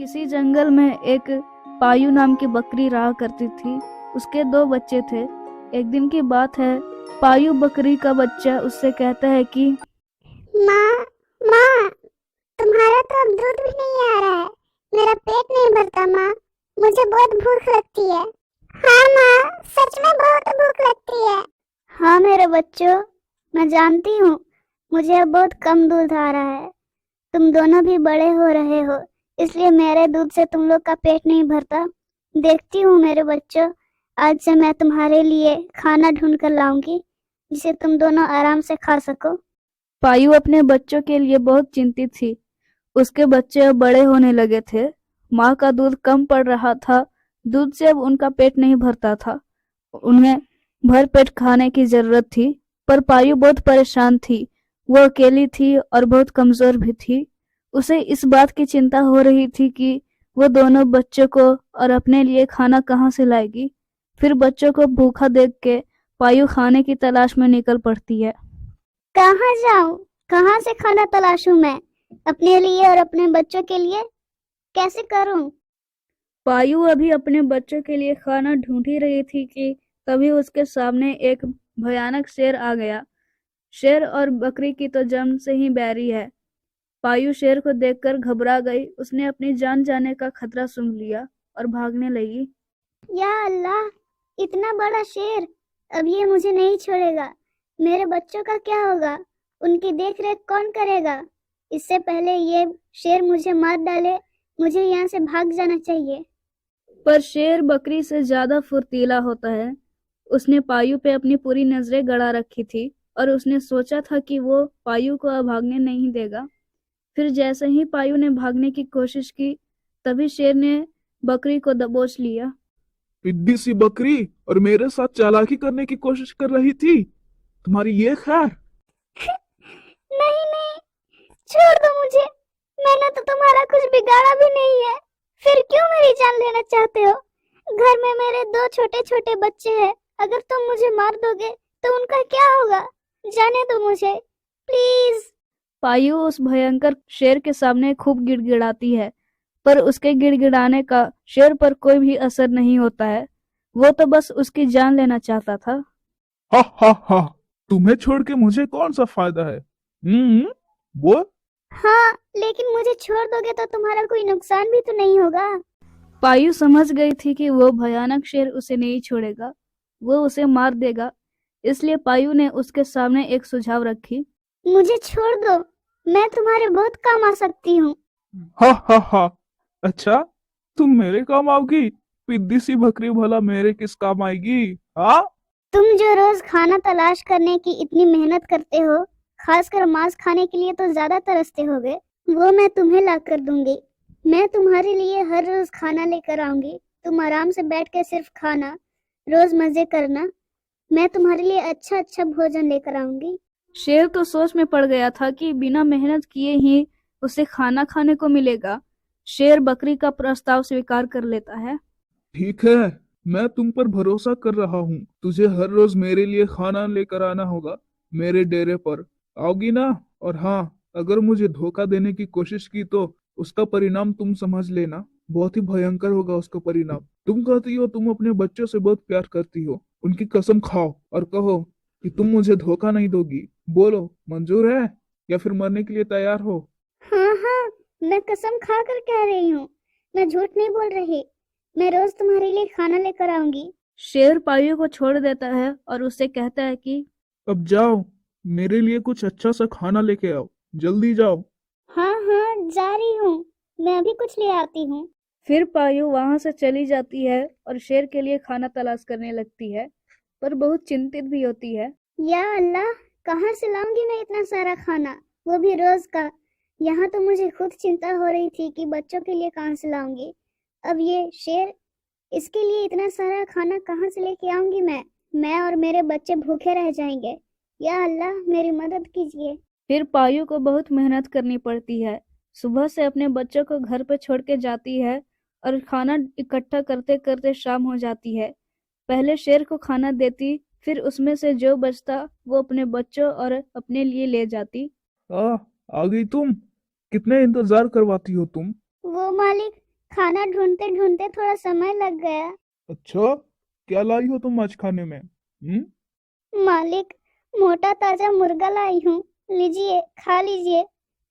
किसी जंगल में एक पायु नाम की बकरी रहा करती थी। उसके 2 बच्चे थे। एक दिन की बात है, पायु बकरी का बच्चा उससे कहता है कि माँ माँ, तुम्हारा तो अब दूध भी नहीं आ रहा है। मेरा पेट नहीं भरता माँ, मुझे बहुत भूख लगती है। हाँ माँ, सच में बहुत भूख लगती है। हाँ मेरे बच्चों, मैं जानती हूँ मुझे अब बहुत कम दूध आ रहा है। तुम दोनों भी बड़े हो रहे हो, इसलिए मेरे दूध से तुम लोग का पेट नहीं भरता। देखती हूँ मेरे बच्चों, आज से मैं तुम्हारे लिए खाना ढूंढ कर लाऊंगी जिसे तुम दोनों आराम से खा सको। पायु अपने बच्चों के लिए बहुत चिंतित थी। उसके बच्चे अब बड़े होने लगे थे। माँ का दूध कम पड़ रहा था। दूध से अब उनका पेट नहीं भरता था। उन्हें भर पेट खाने की जरूरत थी, पर पायु बहुत परेशान थी। वो अकेली थी और बहुत कमजोर भी थी। उसे इस बात की चिंता हो रही थी कि वो दोनों बच्चों को और अपने लिए खाना कहाँ से लाएगी। फिर बच्चों को भूखा देख के पायु खाने की तलाश में निकल पड़ती है। कहाँ जाऊं, कहाँ से खाना तलाशूं मैं अपने लिए और अपने बच्चों के लिए? कैसे करूं? पायु अभी अपने बच्चों के लिए खाना ढूंढ ही रही थी कि तभी उसके सामने एक भयानक शेर आ गया। शेर और बकरी की तो जन्म से ही बैरी है। पायु शेर को देखकर घबरा गई। उसने अपनी जान जाने का खतरा सूंघ लिया और भागने लगी। या अल्लाह, इतना बड़ा शेर! अब ये मुझे नहीं छोड़ेगा। मेरे बच्चों का क्या होगा? उनकी देख रेख कौन करेगा? इससे पहले ये शेर मुझे मार डाले, मुझे यहाँ से भाग जाना चाहिए। पर शेर बकरी से ज्यादा फुर्तीला होता है। उसने पायु पे अपनी पूरी नजरें गड़ा रखी थी और उसने सोचा था कि वो पायु को अब भागने नहीं देगा। फिर जैसे ही पायु ने भागने की कोशिश की, तभी शेर ने बकरी को दबोच लिया। पिद्दी सी बकरी, और मेरे साथ चालाकी करने की कोशिश कर रही थी। तुम्हारी ये खैर। नहीं नहीं, छोड़ दो मुझे। मैंने तो तुम्हारा कुछ बिगाड़ा भी नहीं है। फिर क्यों मेरी जान लेना चाहते हो? घर में मेरे 2 छोटे छोटे बच्चे हैं। अगर तुम मुझे मार दोगे तो उनका क्या होगा? जाने दो मुझे, प्लीज। पायु उस भयंकर शेर के सामने खूब गिड़गिड़ाती है, पर उसके गिड़गिड़ाने का शेर पर कोई भी असर नहीं होता है। वो तो बस उसकी जान लेना चाहता था। हा हा हा, तुम्हें छोड़ के मुझे कौन सा फायदा है? वो हाँ, लेकिन मुझे छोड़ दोगे तो तुम्हारा कोई नुकसान भी तो नहीं होगा। पायु समझ गई थी कि वो भयानक शेर उसे नहीं छोड़ेगा, वो उसे मार देगा। इसलिए पायु ने उसके सामने एक सुझाव रखी। मुझे छोड़ दो, मैं तुम्हारे बहुत काम आ सकती हूँ। हा हा हा, अच्छा, तुम मेरे काम आओगी? पिद्दी सी बकरी भला मेरे किस काम आएगी? हाँ, तुम जो रोज खाना तलाश करने की इतनी मेहनत करते हो, खासकर मांस खाने के लिए तो ज्यादा तरसते होगे, वो मैं तुम्हें ला कर दूंगी। मैं तुम्हारे लिए हर रोज खाना लेकर आऊंगी। तुम आराम से बैठ के सिर्फ खाना, रोज मजे करना। मैं तुम्हारे लिए अच्छा अच्छा भोजन लेकर आऊंगी। शेर तो सोच में पड़ गया था कि बिना मेहनत किए ही उसे खाना खाने को मिलेगा। शेर बकरी का प्रस्ताव स्वीकार कर लेता है। ठीक है, मैं तुम पर भरोसा कर रहा हूँ। तुझे हर रोज मेरे लिए खाना लेकर आना होगा। मेरे डेरे पर आओगी ना? और हाँ, अगर मुझे धोखा देने की कोशिश की तो उसका परिणाम तुम समझ लेना। बहुत ही भयंकर होगा उसका परिणाम। तुम कहती हो तुम अपने बच्चों से बहुत प्यार करती हो। उनकी कसम खाओ और कहो कि तुम मुझे धोखा नहीं दोगी। बोलो, मंजूर है या फिर मरने के लिए तैयार हो? हाँ हाँ, मैं कसम खा कर कह रही हूँ, मैं झूठ नहीं बोल रही। मैं रोज तुम्हारे लिए खाना लेकर आऊंगी। शेर पायु को छोड़ देता है और उससे कहता है कि अब जाओ, मेरे लिए कुछ अच्छा सा खाना लेके आओ। जल्दी जाओ। हाँ हाँ, जा रही हूँ। मैं अभी कुछ ले आती हूँ। फिर पायु वहां से चली जाती है और शेर के लिए खाना तलाश करने लगती है, पर बहुत चिंतित भी होती है। या अल्लाह, कहाँ से लाऊंगी मैं इतना सारा खाना, वो भी रोज का? यहाँ तो मुझे खुद चिंता हो रही थी कि बच्चों के लिए कहाँ से लाऊंगी। अब ये शेर, इसके लिए इतना सारा खाना कहाँ से लेके आऊंगी मैं और मेरे बच्चे भूखे रह जाएंगे। या अल्लाह, मेरी मदद कीजिए। फिर पायु को बहुत मेहनत करनी पड़ती है। सुबह से अपने बच्चों को घर पे छोड़ के जाती है और खाना इकट्ठा करते करते शाम हो जाती है। पहले शेर को खाना देती, फिर उसमें से जो बचता वो अपने बच्चों और अपने लिए ले जाती। आ, आ गई तुम? कितने इंतजार करवाती हो तुम? वो मालिक, खाना ढूंढते ढूंढते थोड़ा समय लग गया। अच्छा, क्या लाई हो तुम आज खाने में? मालिक, मोटा ताजा मुर्गा लाई हूँ, लीजिए खा लीजिए।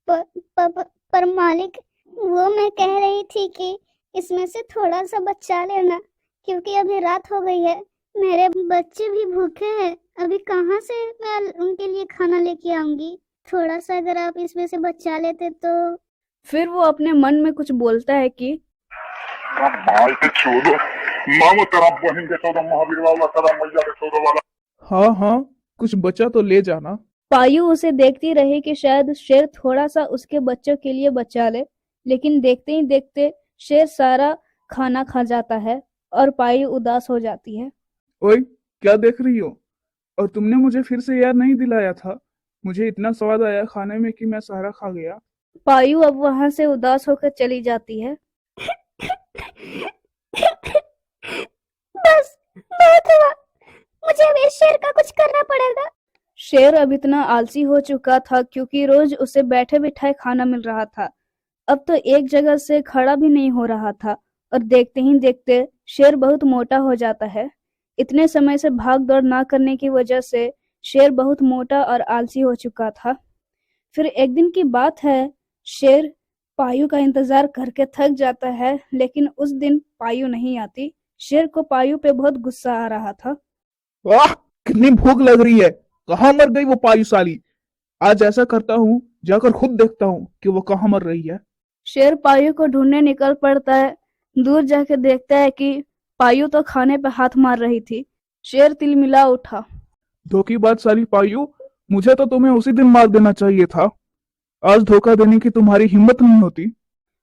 पर मालिक, वो मैं कह रही थी कि इसमें से थोड़ा सा बचा लेना, क्योंकि अभी रात हो गई है, मेरे बच्चे भी भूखे हैं, अभी कहाँ से मैं उनके लिए खाना लेके आऊंगी। थोड़ा सा अगर आप इसमें से बचा लेते तो। फिर वो अपने मन में कुछ बोलता है कि भाई के छोड़ो, मामो तेरा बहन के छोड़ो, महावीर वाला तेरा मैया के छोड़ो वाला। हाँ हाँ, कुछ बचा तो ले जाना। पायु उसे देखती रही कि शायद शेर थोड़ा सा उसके बच्चों के लिए बचा ले, लेकिन देखते ही देखते शेर सारा खाना खा जाता है और पायु उदास हो जाती है। ओए, क्या देख रही हो? और तुमने मुझे फिर से याद नहीं दिलाया था। मुझे इतना स्वाद आया खाने में कि मैं सारा खा गया। पायु अब वहां से उदास होकर चली जाती है। बस, बहुत हुआ, मुझे अब इस शेर का कुछ करना पड़ेगा। शेर अब इतना आलसी हो चुका था क्योंकि रोज उसे बैठे बिठाए खाना मिल रहा था। अब तो एक जगह से खड़ा भी नहीं हो रहा था और देखते ही देखते शेर बहुत मोटा हो जाता है। इतने समय से भाग दौड़ ना करने की वजह से शेर बहुत मोटा और आलसी हो चुका था। फिर एक दिन की बात है, शेर पायु का इंतजार करके थक जाता है, लेकिन उस दिन पायु नहीं आती। शेर को पायु पे बहुत गुस्सा आ रहा था। वाह, कितनी भूख लग रही है। कहाँ मर गई वो पायुशाली? आज ऐसा करता हूँ, जाकर खुद देखता हूँ कि वो कहाँ मर रही है। शेर पायु को ढूंढने निकल पड़ता है। दूर जाके देखता है कि पायु तो खाने पे हाथ मार रही थी। शेर तिलमिला उठा। धोखेबाज साली पायु, मुझे तो तुम्हें उसी दिन मार देना चाहिए था। आज धोखा देने की तुम्हारी हिम्मत नहीं होती।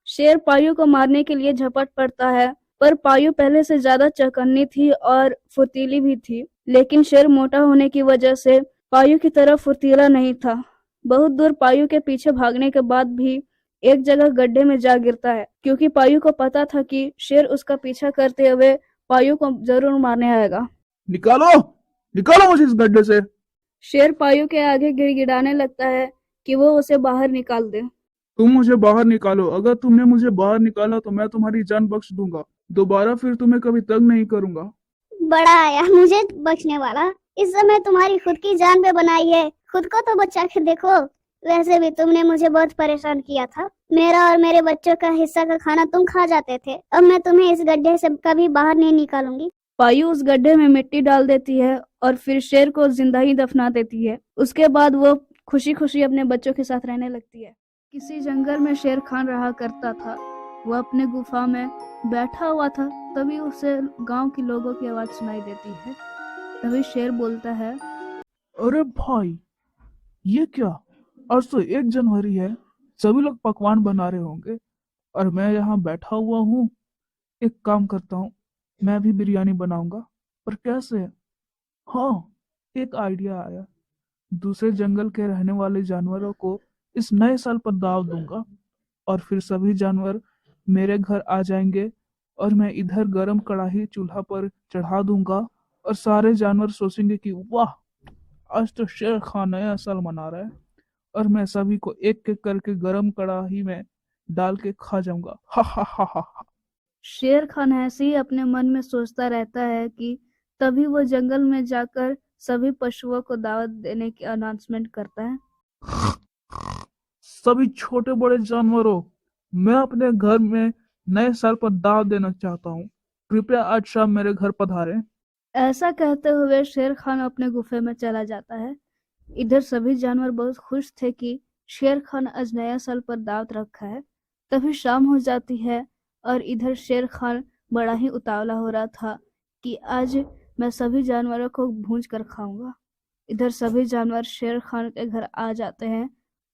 शेर पायु को मारने के लिए झपट पड़ता है, पर पायु पहले से ज्यादा चौकन्नी थी और फुर्तीली भी थी। लेकिन शेर मोटा होने की वजह से पायु की तरह फुर्तीला नहीं था। बहुत दूर पायु के पीछे भागने के बाद भी एक जगह गड्ढे में जा गिरता है, क्योंकि पायु को पता था कि शेर उसका पीछा करते हुए पायु को जरूर मारने आएगा। निकालो, निकालो मुझे इस गड्ढे से। शेर पायु के आगे गिड़गिड़ाने लगता है कि वो उसे बाहर निकाल दे। तुम मुझे बाहर निकालो। अगर तुमने मुझे बाहर निकाला तो मैं तुम्हारी जान बख्श दूंगा। दोबारा फिर तुम्हें कभी तंग नहीं करूंगा। बड़ा आया मुझे बख्शने वाला। इस समय तुम्हारी खुद की जान पे बनाई है, खुद को तो बचा के देखो। वैसे भी तुमने मुझे बहुत परेशान किया था। मेरा और मेरे बच्चों का हिस्सा का खाना तुम खा जाते थे। अब मैं तुम्हें इस गड्ढे से कभी बाहर नहीं निकालूंगी। पायु उस गड्ढे में मिट्टी डाल देती है और फिर शेर को जिंदा ही दफना देती है। उसके बाद वो खुशी खुशी अपने बच्चों के साथ रहने लगती है। किसी जंगल में शेर खान रहा करता था। वो अपने गुफा में बैठा हुआ था, तभी उसे गांव के लोगों की आवाज सुनाई देती है। तभी शेर बोलता है, अरे भाई, ये क्या? आज तो 1 जनवरी है। सभी लोग पकवान बना रहे होंगे और मैं यहाँ बैठा हुआ हूँ। एक काम करता हूँ, मैं भी बिरयानी बनाऊंगा। पर कैसे? हाँ, एक आइडिया आया। दूसरे जंगल के रहने वाले जानवरों को इस नए साल पर दावत दूंगा और फिर सभी जानवर मेरे घर आ जाएंगे और मैं इधर गरम कढ़ाई चूल्हा पर चढ़ा दूंगा और सारे जानवर सोचेंगे कि वाह, आज तो शेर खान नया साल मना रहा है। और मैं सभी को एक एक करके गरम कढ़ाई में डाल के खा जाऊंगा। हा हा हा हा हा। शेर खान ऐसे ही अपने मन में सोचता रहता है कि तभी वो जंगल में जाकर सभी पशुओं को दावत देने की अनाउंसमेंट करता है। सभी छोटे बड़े जानवरों, मैं अपने घर में नए साल पर दावत देना चाहता हूँ। कृपया आज शाम मेरे घर पधारें। ऐसा कहते हुए शेर खान अपने गुफे में चला जाता है। इधर सभी जानवर बहुत खुश थे कि शेर खान आज नया साल पर दावत रखा है। तभी शाम हो जाती है और इधर शेर खान बड़ा ही उतावला हो रहा था कि आज मैं सभी जानवरों को भूंज कर खाऊंगा। इधर सभी जानवर शेर खान के घर आ जाते हैं।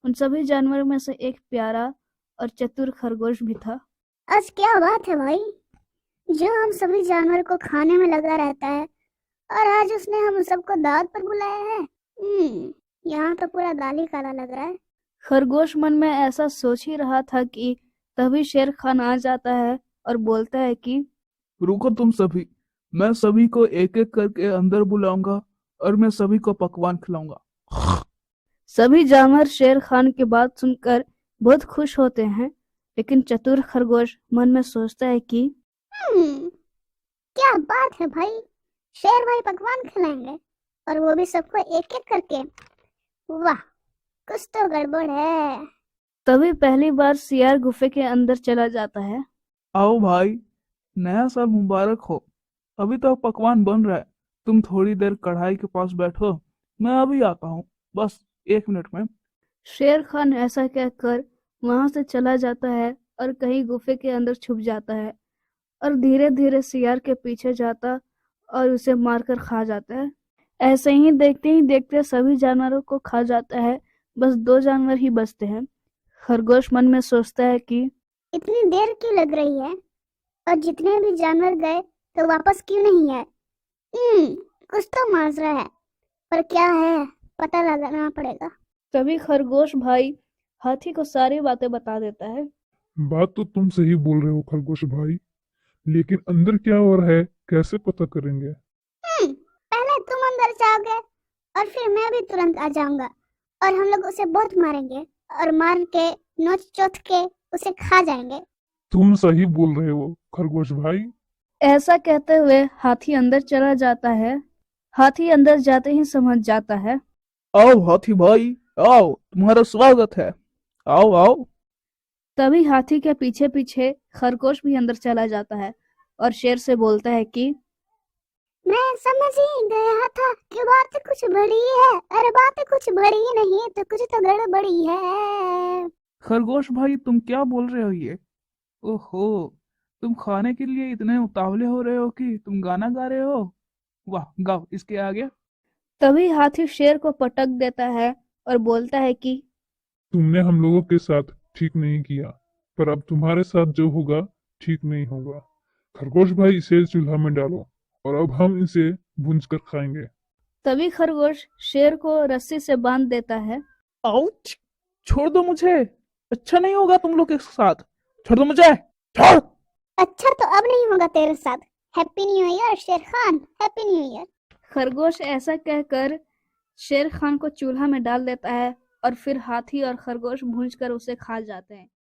उन सभी जानवरों में से एक प्यारा और चतुर खरगोश भी था। आज क्या बात है भाई, जो हम सभी जानवर को खाने में लगा रहता है और आज उसने हम सबको दावत पर बुलाया है। यहाँ तो पूरा दाल ही काला लग रहा है। खरगोश मन में ऐसा सोच ही रहा था कि तभी शेर खान आ जाता है और बोलता है कि रुको तुम सभी, मैं सभी को एक एक करके अंदर बुलाऊंगा और मैं सभी को पकवान खिलाऊंगा। सभी जानवर शेर खान की बात सुनकर बहुत खुश होते हैं। लेकिन चतुर खरगोश मन में सोचता है कि क्या बात है भाई, शेर भाई पकवान खिलाएंगे और वो भी सबको एक एक करके। वाह, कुछ तो गड़बड़ है। तभी पहली बार सियार गुफे के अंदर चला जाता है। आओ भाई, नया साल मुबारक हो। अभी तो पकवान बन रहा है, तुम थोड़ी देर कढ़ाई के पास बैठो, मैं अभी आता हूँ, बस 1 मिनट में। शेर खान ऐसा कहकर वहां से चला जाता है और कहीं गुफे के अंदर छुप जाता है और धीरे धीरे सियार के पीछे जाता और उसे मारकर खा जाता है। ऐसे ही देखते सभी जानवरों को खा जाता है, बस 2 जानवर ही बचते हैं। खरगोश मन में सोचता है कि इतनी देर क्यों लग रही है और जितने भी जानवर गए तो वापस क्यों नहीं आए? कुछ तो माजरा है, पर क्या है पता लगाना पड़ेगा। तभी खरगोश भाई हाथी को सारी बातें बता देता है। बात तो तुम सही बोल रहे हो खरगोश भाई, लेकिन अंदर क्या हो रहा है कैसे पता करेंगे? पहले तुम अंदर जाओगे और फिर मैं भी तुरंत आ जाऊंगा और हम लोग उसे बहुत मारेंगे और मार के नोच चोच के उसे खा जाएंगे। तुम सही बोल रहे हो खरगोश भाई। ऐसा कहते हुए हाथी अंदर चला जाता है। हाथी अंदर जाते ही समझ जाता है। आओ हाथी भाई, आओ, तुम्हारा स्वागत है, आओ आओ। तभी हाथी के पीछे पीछे खरगोश भी अंदर चला जाता है और शेर से बोलता है कि मैं समझ ही गया था कि बात कुछ बड़ी है। अरे बात कुछ बड़ी नहीं तो कुछ तो गड़बड़ी है। खरगोश भाई, तुम क्या बोल रहे हो ये? ओहो, तुम खाने के लिए इतने उतावले हो रहे हो कि तुम गाना गा रहे हो? वाह, गाओ इसके आगे। तभी हाथी शेर को पटक देता है और बोलता है कि तुमने हम लोगों के साथ ठीक नहीं किया, पर अब तुम्हारे साथ जो होगा ठीक नहीं होगा। खरगोश भाई, इसे चूल्हा में डालो और अब हम इसे भूंज कर खाएंगे। तभी खरगोश शेर को रस्सी से बांध देता है। आउच! छोड़ दो मुझे, अच्छा नहीं होगा तुम लोग के साथ, छोड़ दो मुझे, छोड़। अच्छा तो अब नहीं होगा तेरे साथ। हैप्पी न्यू ईयर शेर खान, हैप्पी न्यू ईयर। खरगोश ऐसा कहकर शेर खान को चूल्हा में डाल देता है और फिर हाथी और खरगोश भूंजकर उसे खा जाते हैं।